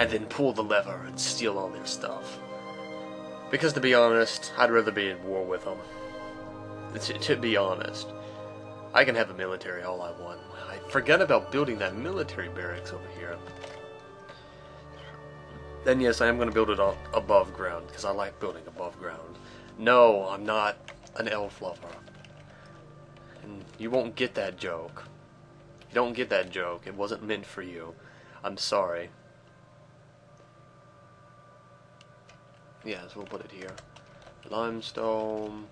and then pull the lever and steal all their stuff. Because to be honest, I'd rather be in war with them. To be honest. I can have a military all I want. I forgot about building that military barracks over here. Then yes, I am going to build it above ground, because I like building above ground. No, I'm not an elf lover. And you won't get that joke. You don't get that joke. It wasn't meant for you. I'm sorry. Yeah, so we'll put it here. Limestone.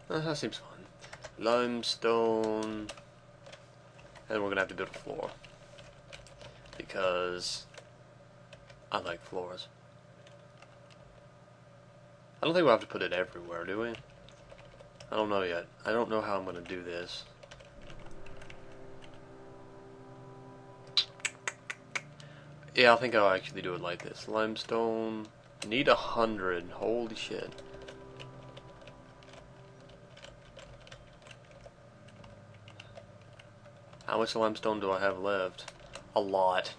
That seems fun. Limestone. And we're gonna have to build a floor. Because I like floors. I don't think we'll have to put it everywhere, do we? I don't know yet. I don't know how I'm gonna do this. Yeah, I think I'll actually do it like this. Limestone. Need 100. Holy shit. How much limestone do I have left? A lot.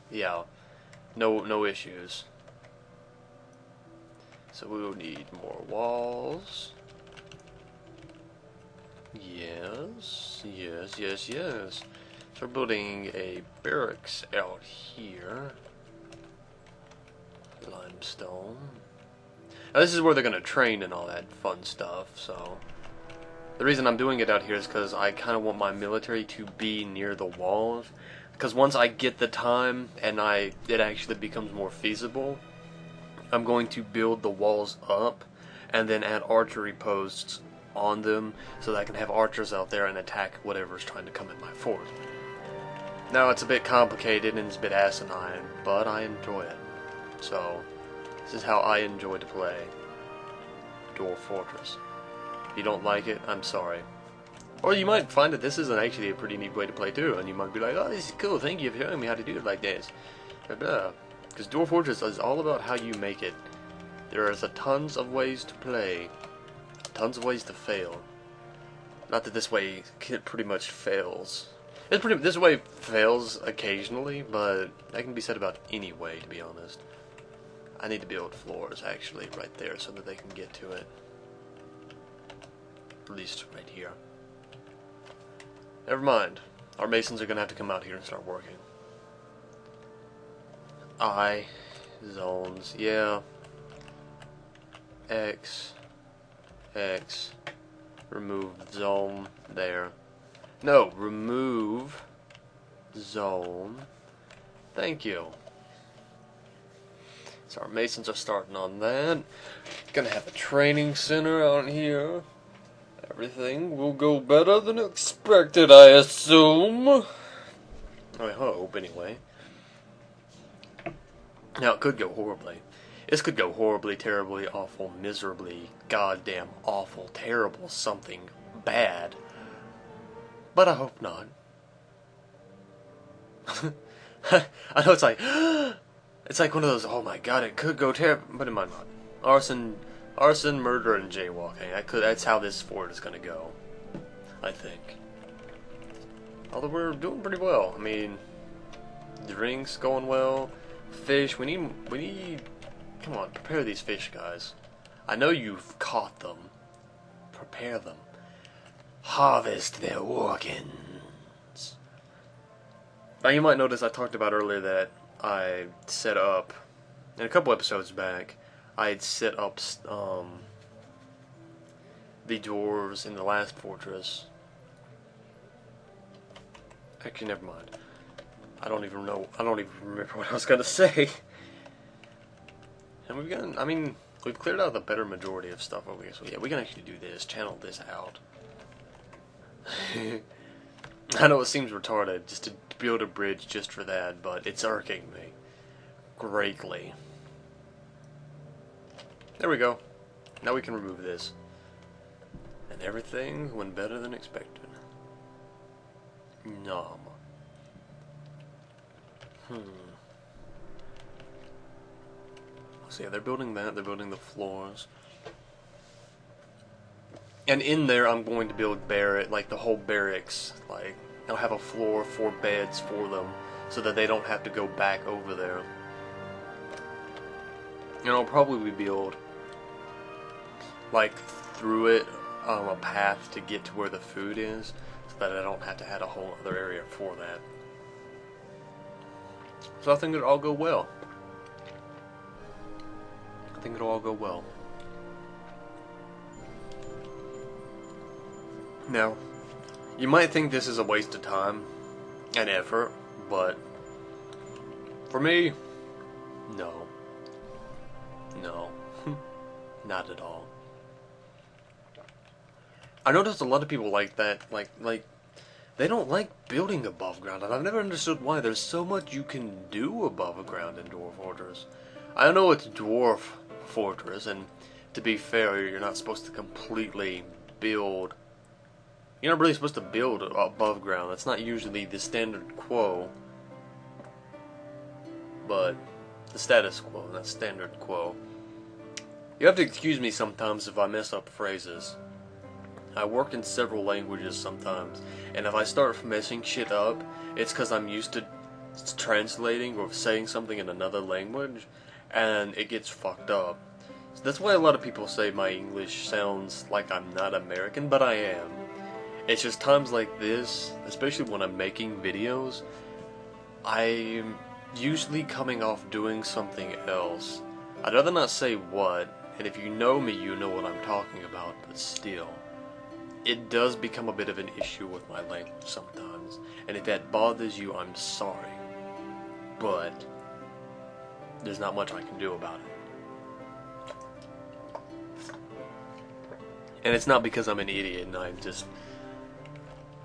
Yeah. No issues. So we will need more walls. Yes. So we're building a barracks out here. Limestone. Now this is where they're gonna train and all that fun stuff, so the reason I'm doing it out here is because I kind of want my military to be near the walls. Because once I get the time and it actually becomes more feasible, I'm going to build the walls up and then add archery posts on them so that I can have archers out there and attack whatever's trying to come at my fort. Now it's a bit complicated and it's a bit asinine, but I enjoy it. So this is how I enjoy to play Dwarf Fortress. If you don't like it, I'm sorry. Or you might find that this is actually a pretty neat way to play too, and you might be like, oh, this is cool, thank you for showing me how to do it like this. Because Dwarf Fortress is all about how you make it. There are tons of ways to play, tons of ways to fail. Not that this way pretty much fails. This way fails occasionally, but that can be said about any way, to be honest. I need to build floors, actually, right there, so that they can get to it. At least right here. Never mind. Our masons are going to have to come out here and start working. Zones, yeah. X. Remove zone there. No, remove zone. Thank you. So our masons are starting on that. Gonna have a training center out here. Everything will go better than expected, I assume. I hope, anyway. Now, it could go horribly. This could go horribly, terribly, awful, miserably, goddamn awful, terrible, something bad. But I hope not. I know it's like one of those, oh my god, it could go terrible, but it might not. Arson, murder, and jaywalking. That's how this fort is gonna go, I think. Although we're doing pretty well. I mean, drinks going well. Fish, we need. Come on, prepare these fish, guys. I know you've caught them. Prepare them. Harvest their organs. Now you might notice I talked about earlier that I set up, in a couple episodes back, I had set up the dwarves in the last fortress. Actually, never mind. I don't even remember what I was gonna say. And we've cleared out the better majority of stuff over here. So yeah, we can actually do this, channel this out. I know it seems retarded just to build a bridge just for that, but it's irking me greatly. There we go. Now we can remove this. And everything went better than expected. Nom. So yeah, they're building that, they're building the floors. And in there I'm going to build the whole barracks, like I'll have a floor for beds for them, so that they don't have to go back over there. And I'll probably build, like, through it, a path to get to where the food is, so that I don't have to add a whole other area for that. So I think it'll all go well. I think it'll all go well. Now, you might think this is a waste of time and effort, but for me, no. No. Not at all. I noticed a lot of people like that, like they don't like building above ground, and I've never understood why. There's so much you can do above ground in Dwarf Fortress. I know it's Dwarf Fortress, and to be fair, you're not supposed to completely build. You're not really supposed to build above ground. That's not usually the standard quo, but the status quo, not standard quo. You have to excuse me sometimes if I mess up phrases. I work in several languages sometimes, and if I start messing shit up, it's because I'm used to translating or saying something in another language, and it gets fucked up. So that's why a lot of people say my English sounds like I'm not American, but I am. It's just times like this, especially when I'm making videos, I'm usually coming off doing something else. I'd rather not say what, and if you know me, you know what I'm talking about, but still. It does become a bit of an issue with my language sometimes, and if that bothers you, I'm sorry. But there's not much I can do about it. And it's not because I'm an idiot and I'm just,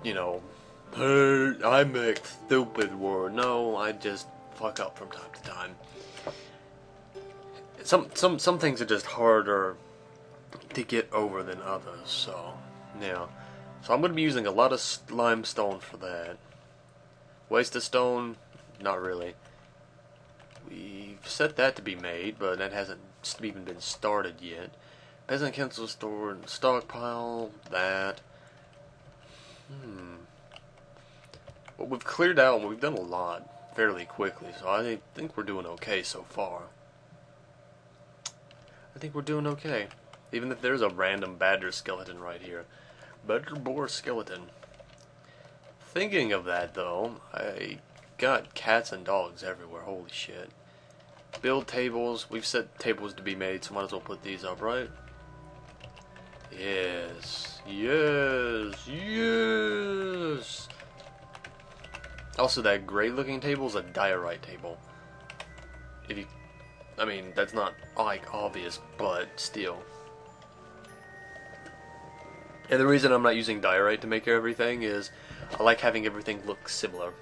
you know, hey, I make stupid words. No, I just fuck up from time to time. Some things are just harder to get over than others, so yeah. So I'm going to be using a lot of limestone for that. Waste of stone? Not really. We've set that to be made, but that hasn't even been started yet. Peasant council stored stockpile, that. Well, we've cleared out and we've done a lot fairly quickly, so I think we're doing okay so far. I think we're doing okay. Even if there's a random badger skeleton right here. Badger boar skeleton. Thinking of that though, I got cats and dogs everywhere, holy shit. Build tables, we've set tables to be made, so might as well put these up, right? Yes, yes, yes! Also, that great looking table is a diorite table. If you, I mean, that's not like obvious, but still. And the reason I'm not using diorite to make everything is I like having everything look similar.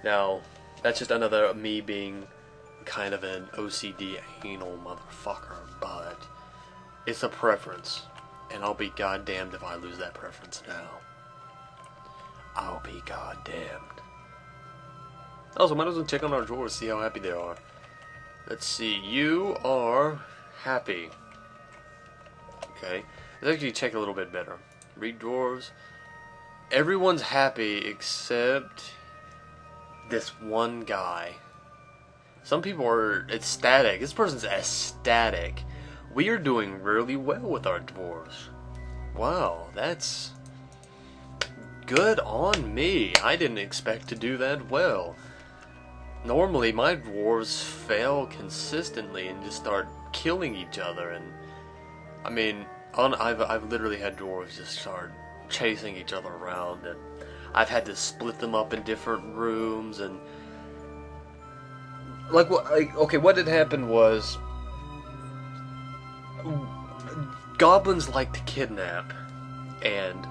Now, that's just another me being kind of an OCD anal motherfucker, but it's a preference, and I'll be goddamned if I lose that preference now. I'll be goddamned. Also, might as well check on our drawers, see how happy they are. Let's see, you are happy. Okay, let's actually check a little bit better. Read drawers. Everyone's happy except this one guy. Some people are ecstatic. This person's ecstatic. We are doing really well with our dwarves. Wow, that's good on me. I didn't expect to do that well. Normally, my dwarves fail consistently and just start killing each other. And I mean, I've literally had dwarves just start chasing each other around, and I've had to split them up in different rooms. And okay, what had happened was goblins like to kidnap, and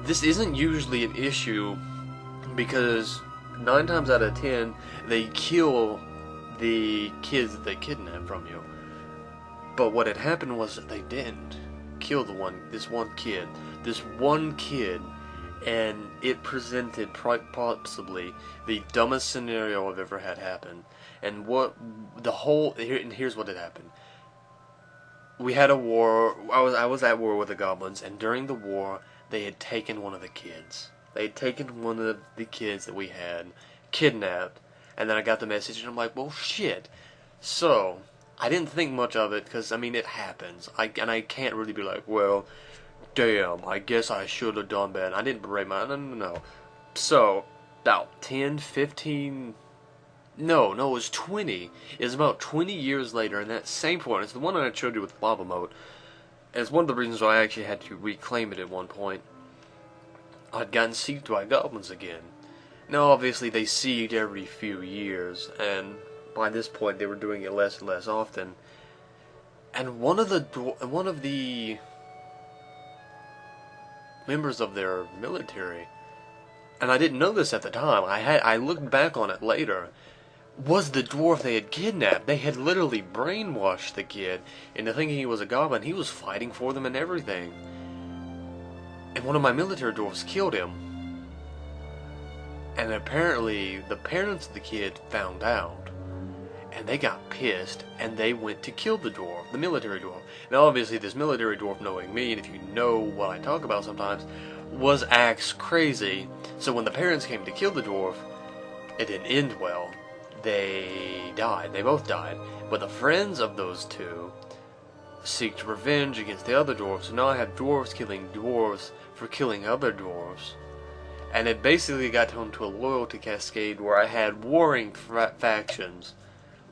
this isn't usually an issue because 9 times out of 10 they kill the kids that they kidnap from you. But what had happened was that they didn't kill this one kid, and it presented possibly the dumbest scenario I've ever had happen. And here's what had happened. We had a war. I was at war with the goblins, and during the war, they had taken one of the kids. They'd taken one of the kids that we had, kidnapped, and then I got the message, and I'm like, well, shit. So, I didn't think much of it, because, I mean, it happens. And I can't really be like, well, damn, I guess I should have done that. I didn't berate no. So, about 10, 15... No, it was 20. It's about 20 years later, and that same point, it's the one that I showed you with lava mode. And it's one of the reasons why I actually had to reclaim it at one point. I'd gotten sieged by goblins again. Now, obviously, they siege every few years, and by this point, they were doing it less and less often. And one of the members of their military, and I didn't know this at the time. I looked back on it later. Was the dwarf they had kidnapped. They had literally brainwashed the kid into thinking he was a goblin. He was fighting for them and everything. And one of my military dwarfs killed him. And apparently, the parents of the kid found out. And they got pissed, and they went to kill the dwarf, the military dwarf. Now, obviously, this military dwarf, knowing me, and if you know what I talk about sometimes, was axe crazy. So when the parents came to kill the dwarf, it didn't end well. They died. They both died. But the friends of those two seeked revenge against the other dwarves. So now I have dwarves killing dwarves for killing other dwarves. And it basically got down to a loyalty cascade where I had warring factions,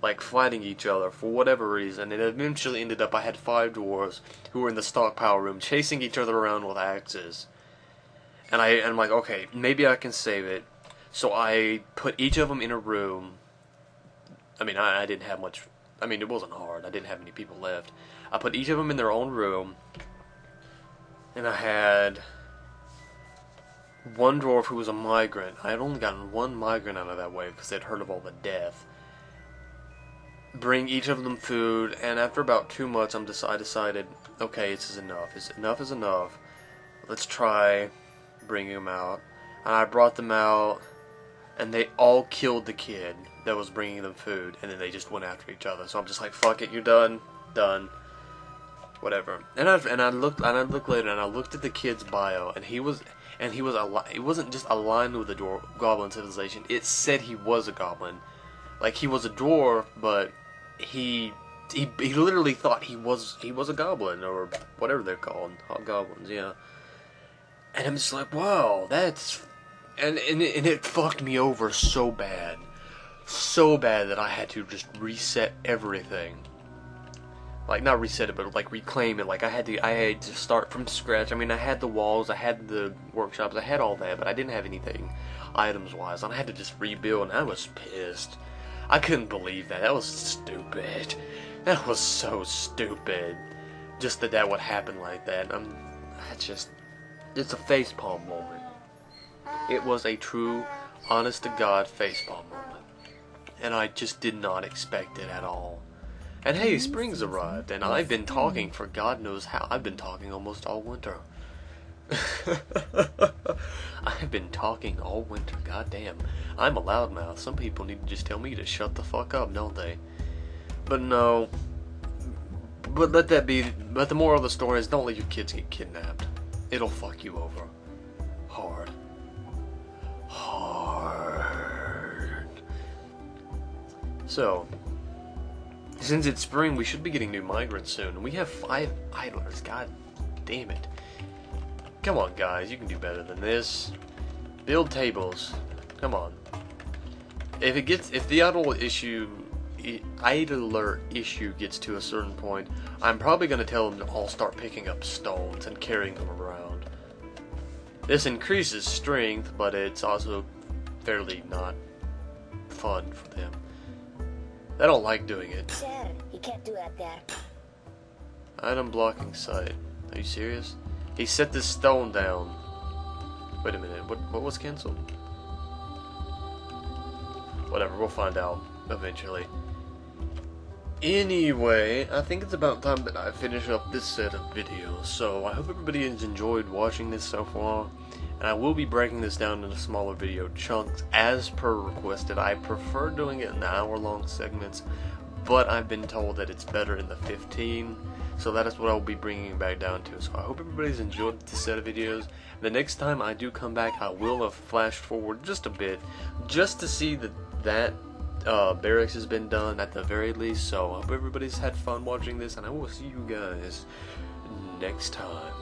like fighting each other for whatever reason. And it eventually ended up I had 5 dwarves who were in the stockpile room chasing each other around with axes. And I'm like, okay, maybe I can save it. So I put each of them in a room. I mean, I didn't have much. I mean, it wasn't hard. I didn't have many people left. I put each of them in their own room. And I had one dwarf who was a migrant. I had only gotten one migrant out of that wave because they'd heard of all the death. Bring each of them food. And after about 2 months, I decided, okay, this is enough. Enough is enough. Let's try bringing them out. And I brought them out. And they all killed the kid that was bringing them food, and then they just went after each other. So I'm just like, fuck it, you're done, whatever. And I looked later, and I looked at the kid's bio, and he wasn't just aligned with the goblin civilization. It said he was a goblin, like he was a dwarf, but he literally thought he was a goblin or whatever they're called, hobgoblins, yeah. And I'm just like, wow, that's. And it fucked me over so bad that I had to just reset everything. Like, not reset it, but like reclaim it. Like I had to start from scratch. I mean, I had the walls, I had the workshops, I had all that, but I didn't have anything items wise, and I had to just rebuild. And I was pissed. I couldn't believe that. That was stupid. That was so stupid. Just that would happen like that. It's a facepalm moment. It was a true, honest-to-God facepalm moment. And I just did not expect it at all. And hey, spring's arrived, and I've been talking for God knows how. I've been talking almost all winter. I've been talking all winter, goddamn. I'm a loudmouth. Some people need to just tell me to shut the fuck up, don't they? But no. But let that be. But the moral of the story is don't let your kids get kidnapped. It'll fuck you over. Hard. So, since it's spring, we should be getting new migrants soon. And we have 5 idlers. God damn it. Come on, guys. You can do better than this. Build tables. Come on. If the idler issue gets to a certain point, I'm probably going to tell them to all start picking up stones and carrying them around. This increases strength, but it's also fairly not fun for them. They don't like doing it. Sir, you can't do that there. Item blocking site. Are you serious? He set this stone down. Wait a minute. What was cancelled? Whatever. We'll find out eventually. Anyway, I think it's about time that I finish up this set of videos. So I hope everybody has enjoyed watching this so far. And I will be breaking this down into smaller video chunks as per requested. I prefer doing it in hour-long segments, but I've been told that it's better in the 15. So that is what I'll be bringing it back down to. So I hope everybody's enjoyed this set of videos. The next time I do come back, I will have flashed forward just a bit, just to see that barracks has been done at the very least. So I hope everybody's had fun watching this, and I will see you guys next time.